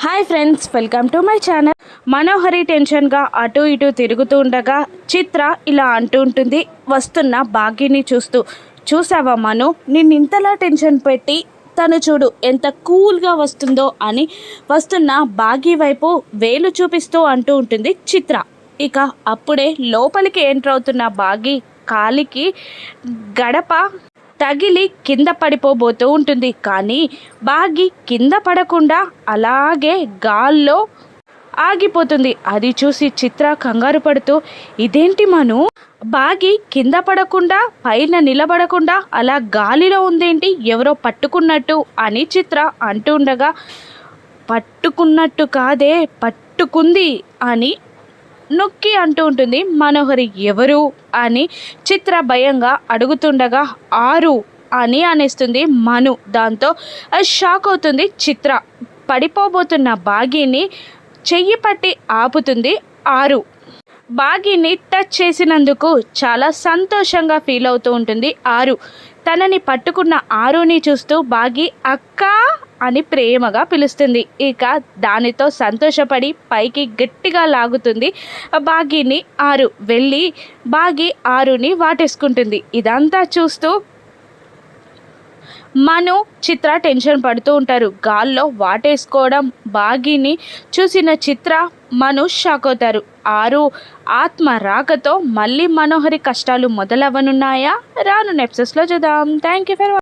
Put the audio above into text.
Hi friends, welcome to my channel. Manohari టెన్షన్గా అటు ఇటు తిరుగుతూ ఉండగా చిత్ర ఇలా అంటూ ఉంటుంది వస్తున్న భాగ్యని చూస్తూ. చూసావా మను, నిన్నింతలా టెన్షన్ పెట్టి తను చూడు ఎంత కూల్గా వస్తుందో అని వస్తున్న భాగ్య వైపు వేలు చూపిస్తూ అంటూ ఉంటుంది చిత్ర. ఇక అప్పుడే లోపలికి ఎంటర్ అవుతున్న భాగ్య కాలికి గడప తగిలి కింద పడిపోబోతూ ఉంటుంది. కానీ బాగి కింద పడకుండా అలాగే గాల్లో ఆగిపోతుంది. అది చూసి చిత్ర కంగారు పడుతూ, ఇదేంటి మను, బాగి కింద పడకుండా పైన నిలబడకుండా అలా గాలిలో ఉందేంటి, ఎవరో పట్టుకున్నట్టు అని చిత్ర అంటూ ఉండగా, పట్టుకున్నట్టు కాదే పట్టుకుంది అని నొక్కి అంటూ ఉంటుంది మనోహరి. ఎవరు అని చిత్ర భయంగా అడుగుతుండగా ఆరు అని అనేస్తుంది మను. దాంతో షాక్ అవుతుంది చిత్ర. పడిపోబోతున్న బాగీని చెయ్యి పట్టి ఆపుతుంది ఆరు. బాగీని టచ్ చేసినందుకు చాలా సంతోషంగా ఫీల్ అవుతూ ఉంటుంది ఆరు. తనని పట్టుకున్న ఆరుని చూస్తూ బాగి అక్క అని ప్రేమగా పిలుస్తుంది. ఇక దానితో సంతోషపడి పైకి గట్టిగా లాగుతుంది బాగిని ఆరు. వెళ్ళి బాగి ఆరుని వాటేసుకుంటుంది. ఇదంతా చూస్తూ మను చిత్ర టెన్షన్ పడుతూ ఉంటారు. గాల్లో వాటేసుకోవడం బాగిని చూసిన చిత్ర మను షాక్ అవుతారు. ఆరు ఆత్మ రాకతో మళ్ళీ మనోహరి కష్టాలు మొదలవ్వనున్నాయా? రాను ఎపిసోడ్స్లో చూద్దాం. Thank you for